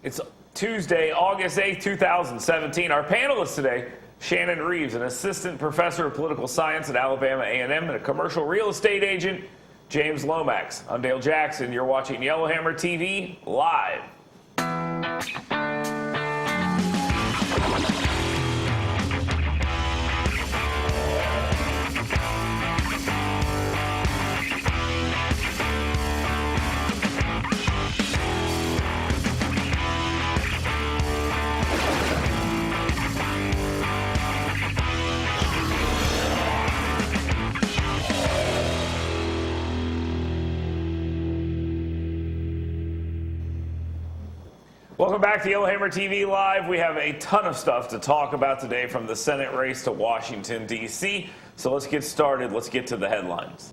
It's Tuesday, August 8th, 2017. Our panelists today, Shannon Reeves, an assistant professor of political science at Alabama A&M and a commercial real estate agent, James Lomax. I'm Dale Jackson. You're watching Yellowhammer TV live. Welcome back to Yellowhammer TV Live. We have a ton of stuff to talk about today, from the Senate race to Washington, D.C. So let's get started. Let's get to the headlines.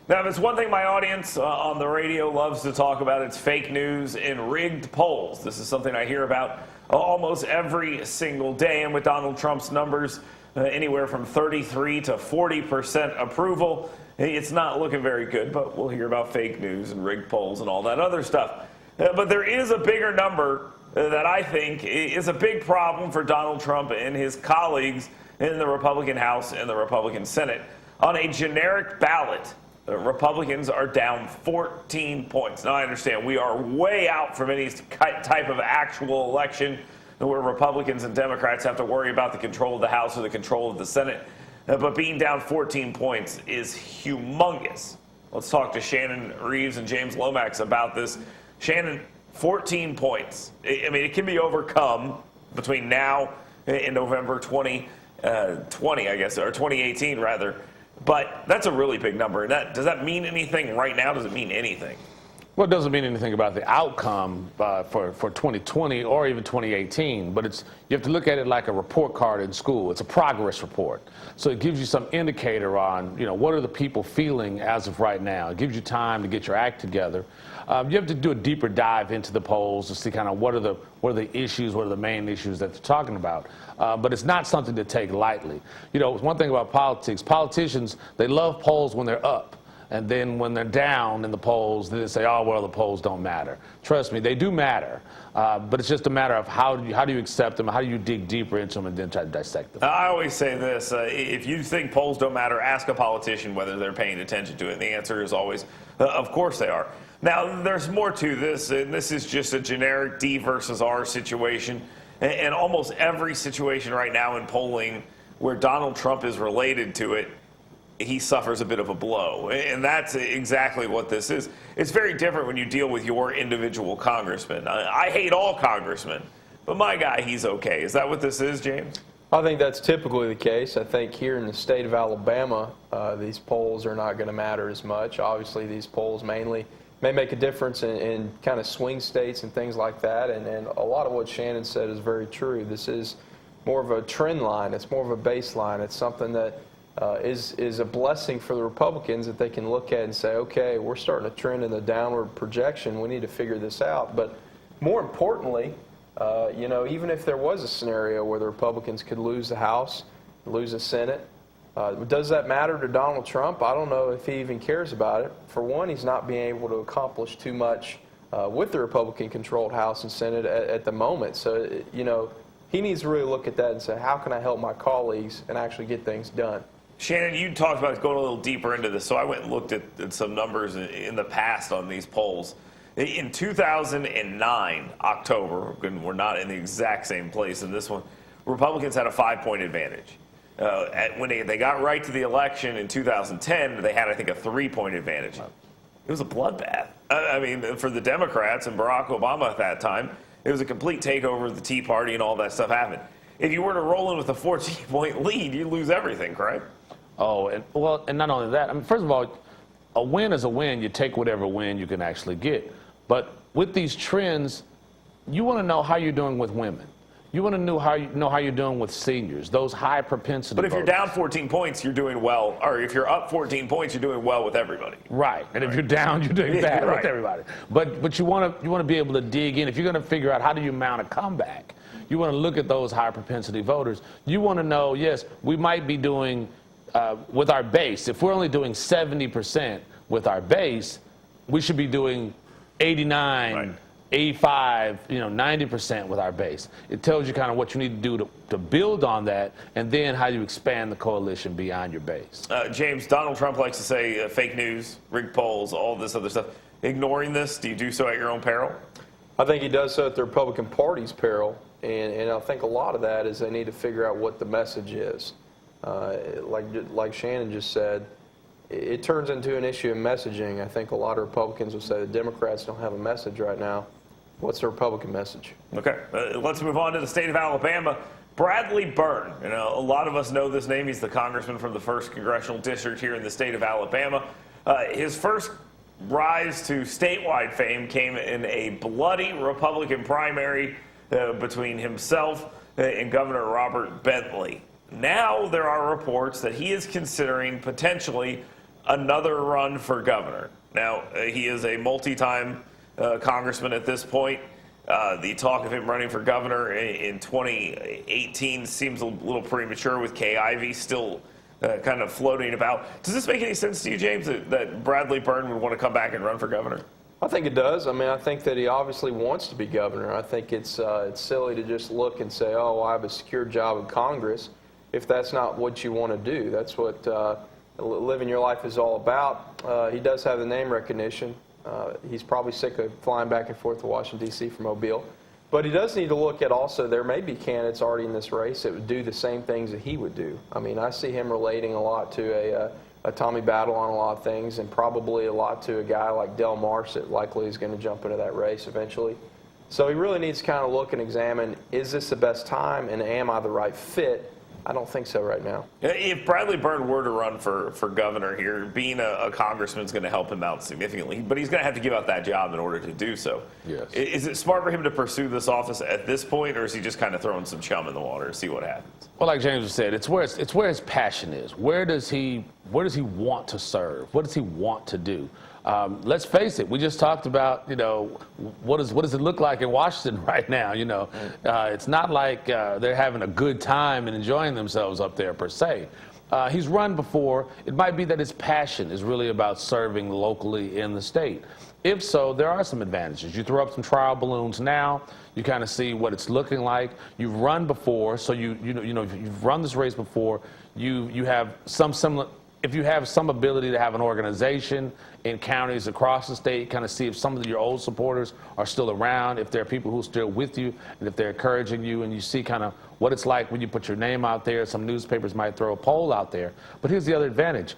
Now, if it's one thing my audience on the radio loves to talk about, it's fake news and rigged polls. This is something I hear about almost every single day. And with Donald Trump's numbers anywhere from 33 to 40% approval, it's not looking very good, but we'll hear about fake news and rigged polls and all that other stuff. But there is a bigger number that I think is a big problem for Donald Trump and his colleagues in the Republican House and the Republican Senate. On a generic ballot, Republicans are down 14 points. Now, I understand we are way out from any type of actual election where Republicans and Democrats have to worry about the control of the House or the control of the Senate. But being down 14 points is humongous. Let's talk to Shannon Reeves and James Lomax about this. Shannon, 14 points. I mean, it can be overcome between now and November 2020, I guess, or 2018, rather. But that's a really big number. Does that mean anything right now? Does it mean anything? Well, it doesn't mean anything about the outcome for 2020 or even 2018, but you have to look at it like a report card in school. It's a progress report. So it gives you some indicator on, what are the people feeling as of right now. It gives you time to get your act together. You have to do a deeper dive into the polls to see kind of what are the issues, what are the main issues that they're talking about. But it's not something to take lightly. One thing about politicians, they love polls when they're up. And then when they're down in the polls, they say, oh, well, the polls don't matter. Trust me, they do matter. But it's just a matter of how do you accept them, how do you dig deeper into them and then try to dissect them. I always say this, if you think polls don't matter, ask a politician whether they're paying attention to it. And the answer is always, of course they are. Now, there's more to this, and this is just a generic D versus R situation. And almost every situation right now in polling where Donald Trump is related to it, he suffers a bit of a blow. And that's exactly what this is. It's very different when you deal with your individual congressman. I hate all congressmen, but my guy, he's okay. Is that what this is, James? I think that's typically the case. I think here in the state of Alabama, these polls are not going to matter as much. Obviously, these polls mainly may make a difference in kind of swing states and things like that. And a lot of what Shannon said is very true. This is more of a trend line. It's more of a baseline. It's something that is a blessing for the Republicans that they can look at and say, okay, we're starting to trend in the downward projection. We need to figure this out. But more importantly, even if there was a scenario where the Republicans could lose the House, lose the Senate, does that matter to Donald Trump? I don't know if he even cares about it. For one, he's not being able to accomplish too much with the Republican-controlled House and Senate at the moment. So, he needs to really look at that and say, how can I help my colleagues and actually get things done? Shannon, you talked about going a little deeper into this, so I went and looked at some numbers in the past on these polls. In 2009, October, and we're not in the exact same place in this one, Republicans had a 5-point advantage. When they got right to the election in 2010, they had, I think, a 3-point advantage. It was a bloodbath. I mean, for the Democrats and Barack Obama at that time, it was a complete takeover of the Tea Party and all that stuff happened. If you were to roll in with a 14-point lead, you lose everything, correct? Oh, and not only that, I mean, first of all, a win is a win. You take whatever win you can actually get. But with these trends, you want to know how you're doing with women. You want to know how you're doing with seniors, those high propensity But if voters. you're down 14 points, you're doing well. Or if you're up 14 points, you're doing well with everybody. Right. And if you're down, you're doing bad with everybody. But you want to be able to dig in. If you're going to figure out how do you mount a comeback, you want to look at those high propensity voters. You want to know, yes, we might be doing with our base. If we're only doing 70% with our base, we should be doing 89, right, 85, 90% with our base. It tells you kind of what you need to do to build on that, and then how you expand the coalition beyond your base. James, Donald Trump likes to say fake news, rigged polls, all this other stuff. Ignoring this, do you do so at your own peril? I think he does so at the Republican Party's peril, and I think a lot of that is they need to figure out what the message is. Like Shannon just said, it turns into an issue of messaging. I think a lot of Republicans will say the Democrats don't have a message right now. What's the Republican message? Okay, let's move on to the state of Alabama. Bradley Byrne, a lot of us know this name. He's the congressman from the 1st Congressional District here in the state of Alabama. His first rise to statewide fame came in a bloody Republican primary between himself and Governor Robert Bentley. Now there are reports that he is considering potentially another run for governor. Now, he is a multi-time congressman at this point. The talk of him running for governor in 2018 seems a little premature, with Kay Ivey still kind of floating about. Does this make any sense to you, James, that Bradley Byrne would want to come back and run for governor? I think it does. I mean, I think that he obviously wants to be governor. I think it's silly to just look and say, oh, I have a secure job in Congress, if that's not what you want to do. That's what living your life is all about. He does have the name recognition. He's probably sick of flying back and forth to Washington, D.C. from Mobile. But he does need to look at also, there may be candidates already in this race that would do the same things that he would do. I mean, I see him relating a lot to a Tommy Battle on a lot of things, and probably a lot to a guy like Del Marsh that likely is going to jump into that race eventually. So he really needs to kind of look and examine, is this the best time, and am I the right fit? I don't think so right now. If Bradley Byrne were to run for governor here, being a congressman is going to help him out significantly, but he's going to have to give up that job in order to do so. Yes. Is it smart for him to pursue this office at this point, or is he just kind of throwing some chum in the water to see what happens? Well, like James said, it's where his passion is. Where does he want to serve? What does he want to do? Let's face it. We just talked about, what does it look like in Washington right now? It's not like they're having a good time and enjoying themselves up there per se. He's run before. It might be that his passion is really about serving locally in the state. If so, there are some advantages. You throw up some trial balloons now. You kind of see what it's looking like. You've run before, so you've run this race before. You have some similar. If you have some ability to have an organization in counties across the state, kind of see if some of your old supporters are still around, if there are people who are still with you, and if they're encouraging you, and you see kind of what it's like when you put your name out there. Some newspapers might throw a poll out there. But here's the other advantage.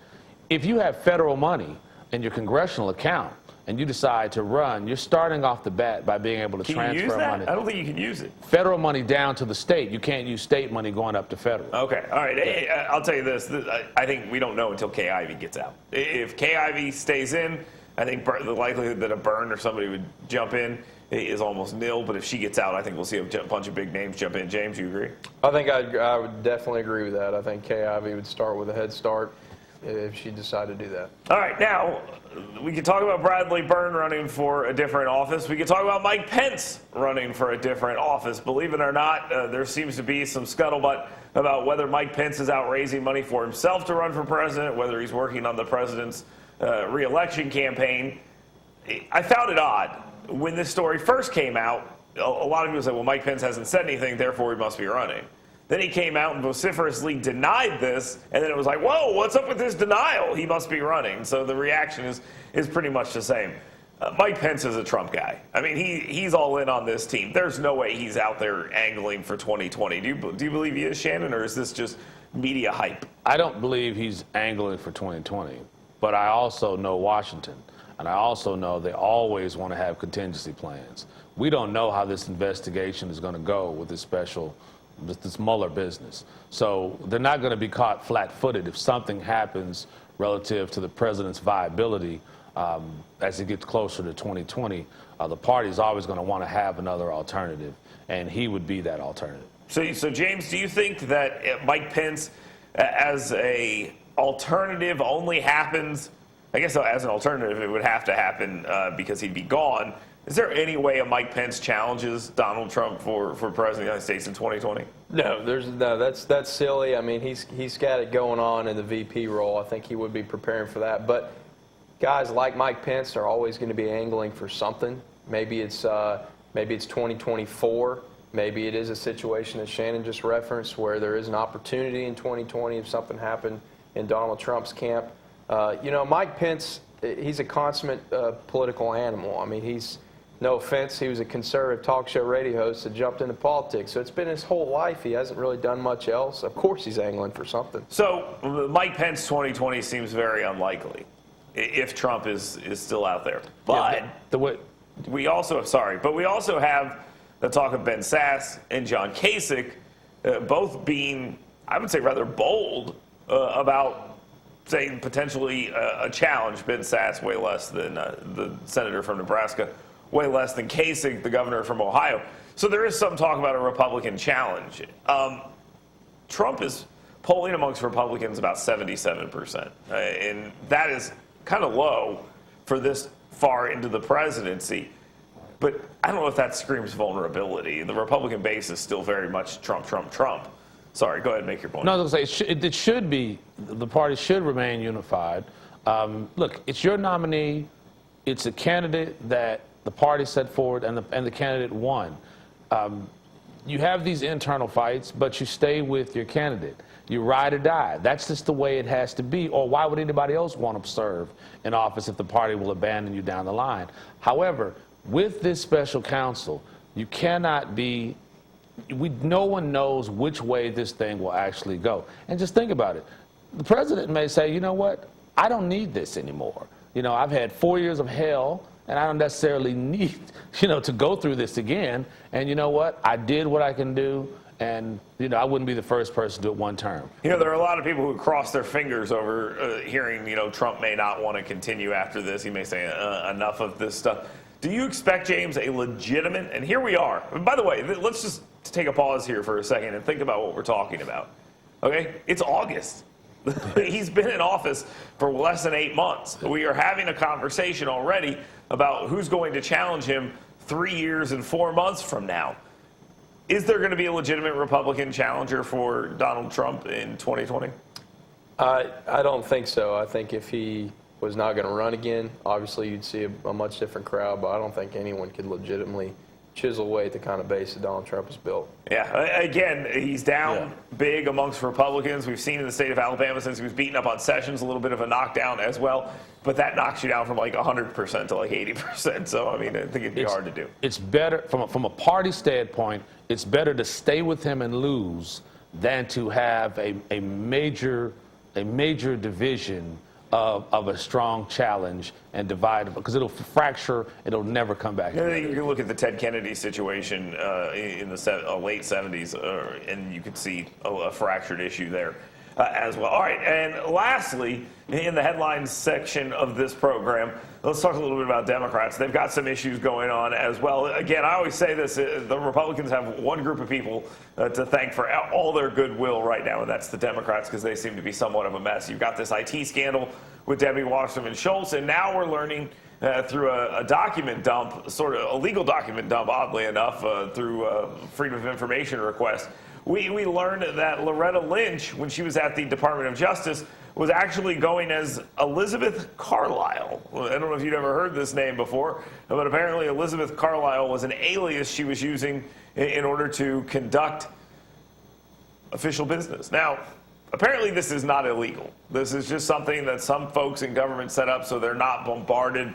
If you have federal money in your congressional account, and you decide to run, you're starting off the bat by being able to transfer money. Can you use that? money. I don't think you can use it. Federal money down to the state. You can't use state money going up to federal. Okay, all right. Hey, I'll tell you this. I think we don't know until Kay Ivey gets out. If Kay Ivey stays in, I think the likelihood that a Byrne or somebody would jump in is almost nil. But if she gets out, I think we'll see a bunch of big names jump in. James, you agree? I think I would definitely agree with that. I think Kay Ivey would start with a head start if she decided to do that. All right, now we can talk about Bradley Byrne running for a different office. We can talk about Mike Pence running for a different office. Believe it or not, there seems to be some scuttlebutt about whether Mike Pence is out raising money for himself to run for president, whether he's working on the president's re-election campaign. I found it odd. When this story first came out, a lot of people said, well, Mike Pence hasn't said anything, therefore he must be running. Then he came out and vociferously denied this, and then it was like, whoa, what's up with this denial? He must be running. So the reaction is pretty much the same. Mike Pence is a Trump guy. I mean, he's all in on this team. There's no way he's out there angling for 2020. Do you believe he is, Shannon, or is this just media hype? I don't believe he's angling for 2020, but I also know Washington, and I also know they always want to have contingency plans. We don't know how this investigation is going to go with this Mueller business. So they're not going to be caught flat-footed if something happens relative to the president's viability as it gets closer to 2020. The party's always going to want to have another alternative, and he would be that alternative. So James, do you think that Mike Pence as a alternative only happens, I guess as an alternative it would have to happen because he'd be gone, Is there any way a Mike Pence challenges Donald Trump for president of the United States in 2020? No, that's silly. I mean, he's got it going on in the VP role. I think he would be preparing for that. But guys like Mike Pence are always going to be angling for something. Maybe it's 2024. Maybe it is a situation that Shannon just referenced where there is an opportunity in 2020 if something happened in Donald Trump's camp. Mike Pence, he's a consummate political animal. I mean, no offense, he was a conservative talk show radio host that jumped into politics. So it's been his whole life. He hasn't really done much else. Of course he's angling for something. So Mike Pence 2020 seems very unlikely if Trump is still out there. But we also have the talk of Ben Sasse and John Kasich both being, I would say, rather bold about saying potentially a challenge. Ben Sasse way less than the senator from Nebraska, way less than Kasich, the governor from Ohio. So there is some talk about a Republican challenge. Trump is polling amongst Republicans about 77%. And that is kind of low for this far into the presidency. But I don't know if that screams vulnerability. The Republican base is still very much Trump, Trump, Trump. Sorry, go ahead and make your point. No, I was going to say, it should be, the party should remain unified. Look, it's your nominee. It's a candidate that the party set forward, and the candidate won. You have these internal fights, but you stay with your candidate. You ride or die. That's just the way it has to be. Or why would anybody else want to serve in office if the party will abandon you down the line? However, with this special counsel, you cannot be, no one knows which way this thing will actually go. And just think about it. The president may say, you know what, I don't need this anymore. I've had 4 years of hell, and I don't necessarily need, to go through this again. And you know what, I did what I can do. And, I wouldn't be the first person to do it one term. There are a lot of people who cross their fingers over hearing, Trump may not want to continue after this. He may say enough of this stuff. Do you expect, James, a legitimate, and here we are. And by the way, let's just take a pause here for a second and think about what we're talking about. Okay? It's August. He's been in office for less than 8 months. We are having a conversation already about who's going to challenge him 3 years and 4 months from now. Is there going to be a legitimate Republican challenger for Donald Trump in 2020? I don't think so. I think if he was not going to run again, obviously you'd see a much different crowd, but I don't think anyone could legitimately chisel away at the kind of base that Donald Trump has built. Yeah, again, he's down big amongst Republicans. We've seen in the state of Alabama since he was beaten up on Sessions, a little bit of a knockdown as well, but that knocks you down from like 100% to like 80%. So, I think it'd be hard to do. It's better, from a party standpoint, it's better to stay with him and lose than to have a major division of a strong challenge and divide, because it'll fracture, it'll never come back. You can look at the Ted Kennedy situation in the late 70s, and you could see a fractured issue there as well. All right, and lastly, in the headlines section of this program, let's talk a little bit about Democrats. They've got some issues going on as well. Again, I always say this, the Republicans have one group of people to thank for all their goodwill right now, and that's the Democrats, because they seem to be somewhat of a mess. You've got this IT scandal with Debbie Wasserman Schultz, and now we're learning through a document dump, sort of a legal document dump, oddly enough, through Freedom of Information request. We learned that Loretta Lynch, when she was at the Department of Justice, was actually going as Elizabeth Carlisle. I don't know if you'd ever heard this name before, but apparently Elizabeth Carlisle was an alias she was using in order to conduct official business. Now, apparently this is not illegal. This is just something that some folks in government set up so they're not bombarded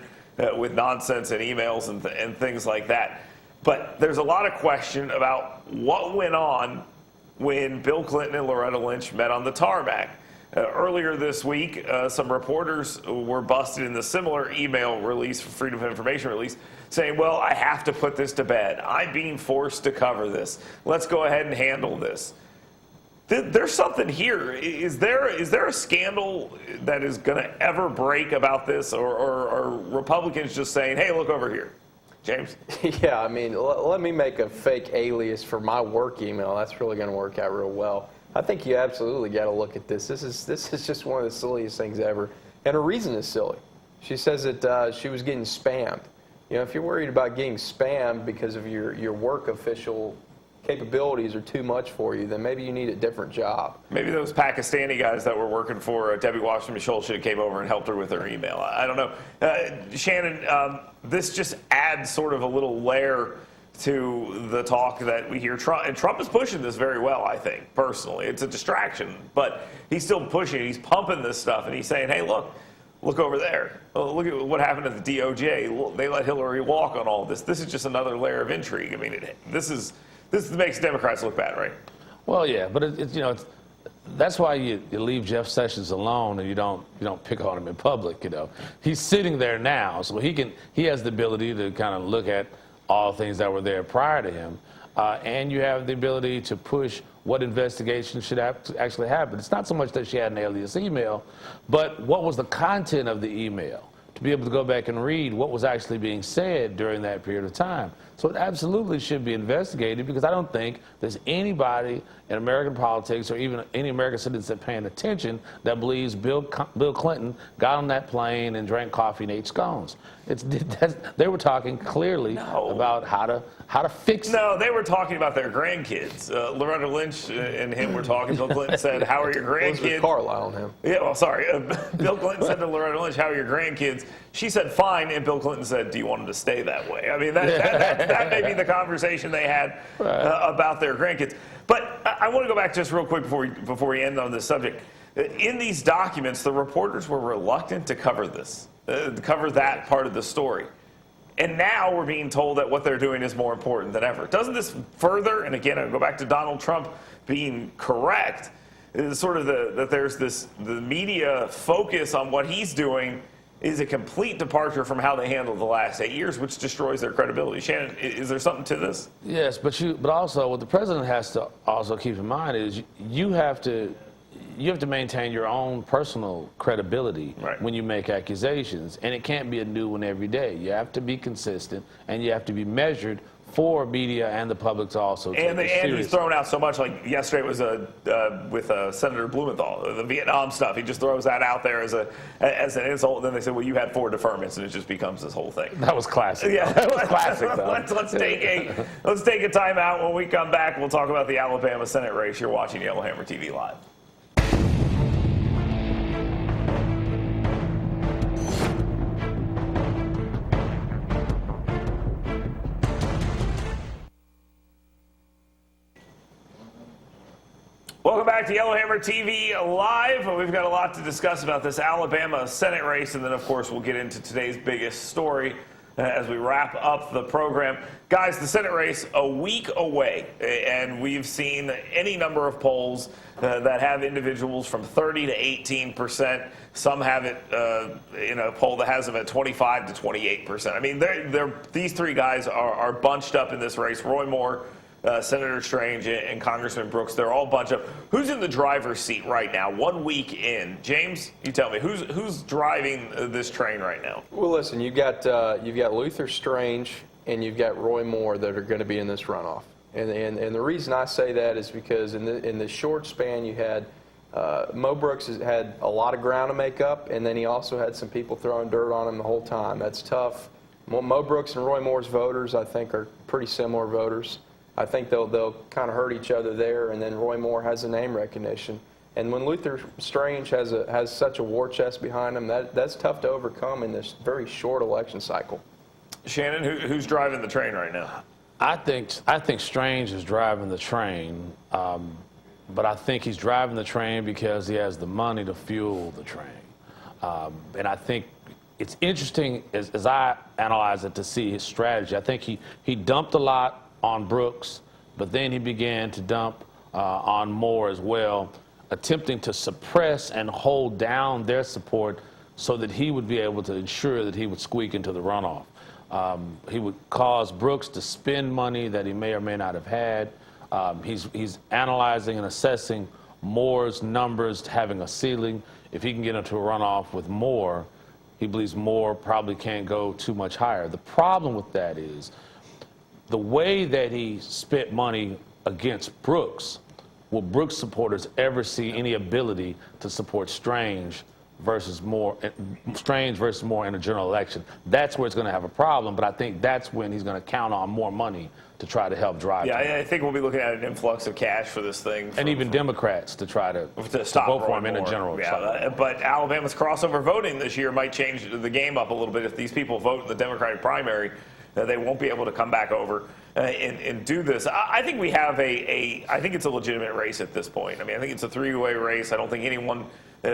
with nonsense and emails and things like that. But there's a lot of question about what went on when Bill Clinton and Loretta Lynch met on the tarmac. Earlier this week, some reporters were busted in the similar email release, Freedom of Information release, saying, well, I have to put this to bed. I'm being forced to cover this. Let's go ahead and handle this. There's something here. Is there a scandal that is going to ever break about this, or are Republicans just saying, hey, look over here? James? Yeah, let me make a fake alias for my work email. That's really going to work out real well. I think you absolutely got to look at this. This is just one of the silliest things ever. And her reason is silly. She says that she was getting spammed. if you're worried about getting spammed because of your work official capabilities are too much for you, then maybe you need a different job. Maybe those Pakistani guys that were working for Debbie Wasserman Schultz should have came over and helped her with her email. I don't know. Shannon, this just adds sort of a little layer to the talk that we hear. Trump is pushing this very well, I think, personally. It's a distraction, but he's still pushing it. He's pumping this stuff, and he's saying, hey, look over there. Look at what happened to the DOJ. They let Hillary walk on all this. This is just another layer of intrigue. I mean, this makes Democrats look bad, right? Well, yeah, but that's why you leave Jeff Sessions alone and you don't pick on him in public. He's sitting there now, so he has the ability to kind of look at all things that were there prior to him, and you have the ability to push what investigation should actually happen. It's not so much that she had an alias email, but what was the content of the email? To be able to go back and read what was actually being said during that period of time. So it absolutely should be investigated, because I don't think there's anybody in American politics or even any American citizen paying attention that believes Bill Clinton got on that plane and drank coffee and ate scones. They were talking clearly about how to fix it. No, they were talking about their grandkids. Loretta Lynch and him were talking. Bill Clinton said, how are your grandkids? Elizabeth Carlisle and him. Yeah, well, sorry. Bill Clinton said to Loretta Lynch, how are your grandkids? She said, fine, and Bill Clinton said, do you want them to stay that way? I mean, that may be the conversation they had about their grandkids. But I want to go back just real quick before we end on this subject. In these documents, the reporters were reluctant to cover this, cover that part of the story. And now we're being told that what they're doing is more important than ever. Doesn't this further, and again, I go back to Donald Trump being correct, sort of that there's the media focus on what he's doing is a complete departure from how they handled the last 8 years, which destroys their credibility. Shannon, is there something to this? Yes, but also what the president has to also keep in mind is you have to maintain your own personal credibility when you make accusations, and it can't be a new one every day. You have to be consistent, and you have to be measured for media and the public to also take it seriously. And he's thrown out so much. Like yesterday was with Senator Blumenthal, the Vietnam stuff. He just throws that out there as an insult. And then they said, well, you had 4 deferments, and it just becomes this whole thing. That was classic. Yeah, that was classic. Let's take a timeout. When we come back, we'll talk about the Alabama Senate race. You're watching Yellowhammer TV Live. Welcome back to Yellowhammer TV Live. We've got a lot to discuss about this Alabama Senate race, and then, of course, we'll get into today's biggest story as we wrap up the program. Guys, the Senate race a week away, and we've seen any number of polls that have individuals from 30 to 18%. Some have it in a poll that has them at 25 to 28%. I mean, these 3 guys are bunched up in this race. Roy Moore, Senator Strange, and Congressman Brooks, they're all bunched up. Who's in the driver's seat right now, 1 week in? James, you tell me, who's driving this train right now? Well, listen, you've got Luther Strange and you've got Roy Moore that are going to be in this runoff. And the reason I say that is because in the short span you had Mo Brooks has had a lot of ground to make up, and then he also had some people throwing dirt on him the whole time. That's tough. Mo Brooks and Roy Moore's voters, I think, are pretty similar voters. I think they'll kind of hurt each other there, and then Roy Moore has a name recognition. And when Luther Strange has such a war chest behind him, that's tough to overcome in this very short election cycle. Shannon, who's driving the train right now? I think Strange is driving the train, but I think he's driving the train because he has the money to fuel the train. And I think it's interesting as I analyze it to see his strategy. I think he dumped a lot on Brooks, but then he began to dump on Moore as well, attempting to suppress and hold down their support so that he would be able to ensure that he would squeak into the runoff. He would cause Brooks to spend money that he may or may not have had. He's analyzing and assessing Moore's numbers, having a ceiling. If he can get into a runoff with Moore, he believes Moore probably can't go too much higher. The problem with that is the way that he spent money against Brooks, will Brooks supporters ever see any ability to support Strange Strange versus Moore in a general election. That's where it's going to have a problem, but I think that's when he's going to count on more money to try to help drive. Yeah, I think we'll be looking at an influx of cash for this thing. And even Democrats to try to stop vote for him Roy in a Moore. general. Yeah, but Alabama's crossover voting this year might change the game up a little bit. If these people vote in the Democratic primary, they won't be able to come back over and do this. I think we have I think it's a legitimate race at this point. I mean, I think it's a three-way race. I don't think anyone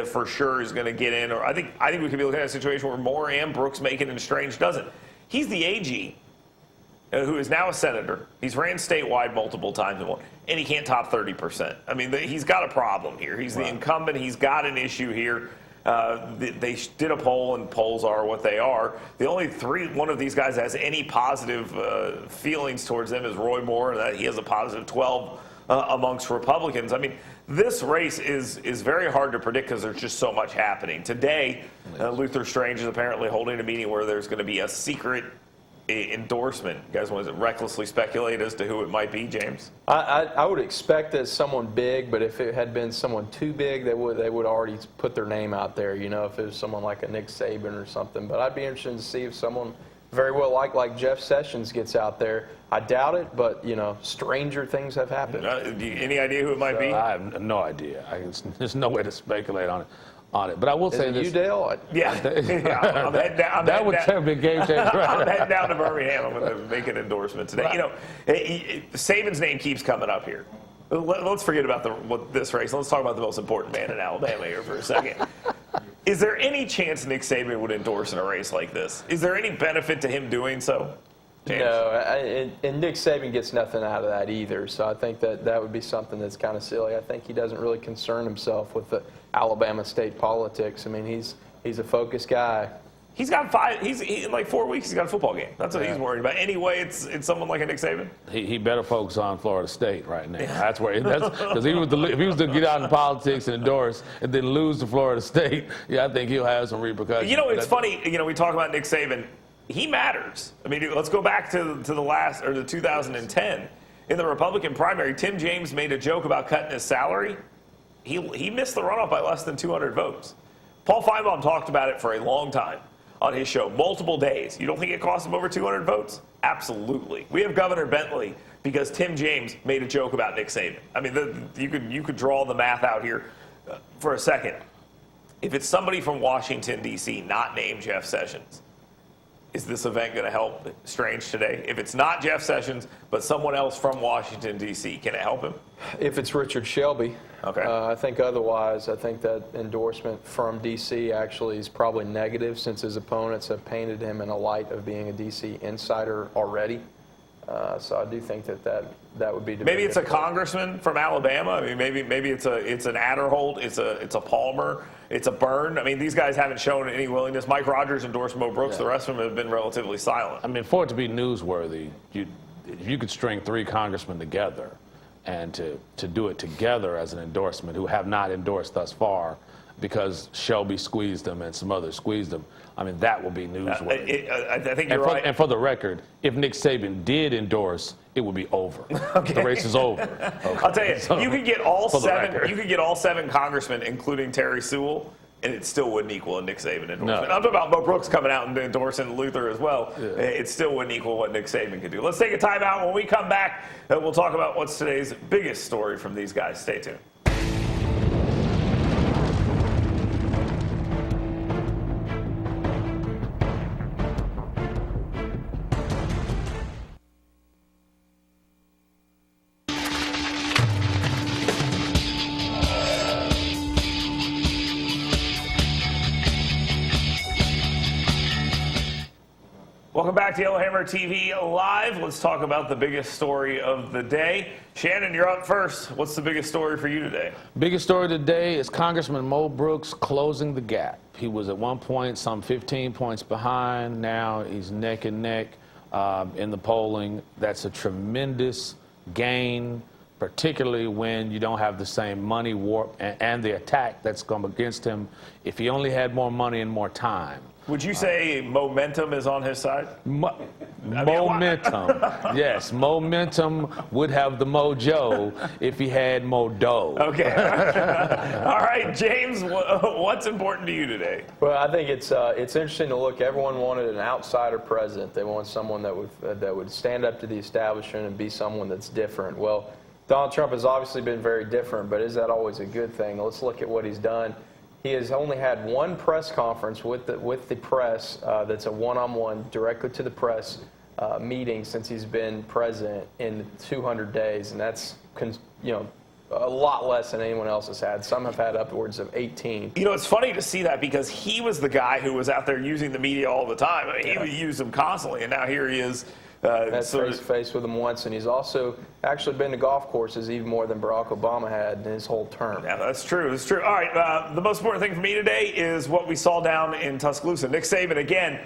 for sure is going to get in. Or I think we could be looking at a situation where Moore and Brooks make it and Strange doesn't. He's the AG, who is now a senator. He's ran statewide multiple times and he can't top 30%. I mean, he's got a problem here. He's the incumbent. He's got an issue here. They did a poll, and polls are what they are. The only one of these guys that has any positive feelings towards them is Roy Moore, and that he has a positive 12 amongst Republicans. I mean, this race is very hard to predict because there's just so much happening. Today, Luther Strange is apparently holding a meeting where there's going to be a secret endorsement. You guys want to recklessly speculate as to who it might be, James? I would expect that someone big, but if it had been someone too big, they would already put their name out there, you know, if it was someone like a Nick Saban or something. But I'd be interested to see if someone very well like Jeff Sessions gets out there. I doubt it, but, you know, stranger things have happened. Any idea who it might be? I have no idea. There's no way to speculate on it. But I will say this. Udale? Yeah. I'm heading down. That would be a game changer. I'm heading down to Birmingham. I'm going to make an endorsement today. You know, Saban's name keeps coming up here. Let's forget about this race. Let's talk about the most important man in Alabama here for a second. Is there any chance Nick Saban would endorse in a race like this? Is there any benefit to him doing so? James? No, and Nick Saban gets nothing out of that either. So I think that would be something that's kind of silly. I think he doesn't really concern himself with the Alabama state politics. I mean, he's a focused guy. He's got in like 4 weeks, he's got a football game. That's what he's worried about. Anyway, it's someone like a Nick Saban. He better focus on Florida State right now. That's where because if he was to get out in politics and endorse and then lose to Florida State, I think he'll have some repercussions. You know, it's funny. You know, we talk about Nick Saban. He matters. I mean, let's go back to the 2010 in the Republican primary. Tim James made a joke about cutting his salary. He missed the runoff by less than 200 votes. Paul Feinbaum talked about it for a long time on his show, multiple days. You don't think it cost him over 200 votes? Absolutely. We have Governor Bentley because Tim James made a joke about Nick Saban. I mean, you could draw the math out here for a second. If it's somebody from Washington, D.C., not named Jeff Sessions, is this event going to help Strange today? If it's not Jeff Sessions, but someone else from Washington, D.C., can it help him? If it's Richard Shelby. Okay. I think otherwise, I think that endorsement from D.C. actually is probably negative since his opponents have painted him in a light of being a D.C. insider already. So I do think that would be maybe it's a congressman from Alabama. I mean, maybe it's an Adderholt, it's a Palmer, it's a Byrne. I mean, these guys haven't shown any willingness. Mike Rogers endorsed Mo Brooks. The rest of them have been relatively silent. I mean, for it to be newsworthy, if you could string 3 congressmen together and to do it together as an endorsement who have not endorsed thus far because Shelby squeezed them and some others squeezed them, I mean, that will be newsworthy. I think you're right. And for the record, if Nick Saban did endorse, it would be over. Okay. The race is over. Okay. I'll tell you, you could get all 7. You could get all 7 congressmen, including Terry Sewell, and it still wouldn't equal a Nick Saban endorsement. No. I'm talking about Mo Brooks coming out and endorsing Luther as well. Yeah. It still wouldn't equal what Nick Saban could do. Let's take a timeout. When we come back, we'll talk about what's today's biggest story from these guys. Stay tuned. Welcome back to Yellowhammer TV Live. Let's talk about the biggest story of the day. Shannon, you're up first. What's the biggest story for you today? Biggest story today is Congressman Mo Brooks closing the gap. He was at one point some 15 points behind. Now he's neck and neck in the polling. That's a tremendous gain, particularly when you don't have the same money warp and the attack that's come against him. If he only had more money and more time, Would you say momentum is on his side? Momentum. Yes, momentum would have the mojo if he had more dough. Okay. All right, James, what's important to you today? Well, I think it's interesting to look. Everyone wanted an outsider president. They want someone that would stand up to the establishment and be someone that's different. Well, Donald Trump has obviously been very different, but is that always a good thing? Let's look at what he's done. He has only had one press conference with the press that's a one-on-one, directly to the press meeting since he's been president in 200 days, and that's a lot less than anyone else has had. Some have had upwards of 18. You know, it's funny to see that because he was the guy who was out there using the media all the time. I mean, he would use them constantly, and now here he is. Had face-to-face with him once, and he's also actually been to golf courses even more than Barack Obama had in his whole term. Yeah, that's true. That's true. All right, the most important thing for me today is what we saw down in Tuscaloosa. Nick Saban, again,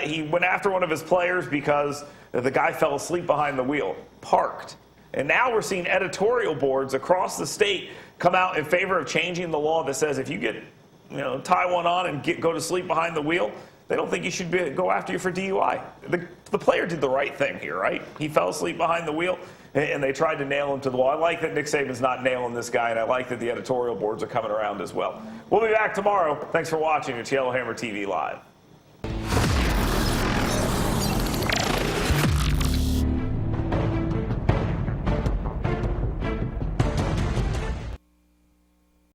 he went after one of his players because the guy fell asleep behind the wheel, parked. And now we're seeing editorial boards across the state come out in favor of changing the law that says if you tie one on and go to sleep behind the wheel, they don't think you should go after you for DUI. The player did the right thing here, right? He fell asleep behind the wheel, and they tried to nail him to the wall. I like that Nick Saban's not nailing this guy, and I like that the editorial boards are coming around as well. We'll be back tomorrow. Thanks for watching. It's Yellowhammer TV Live.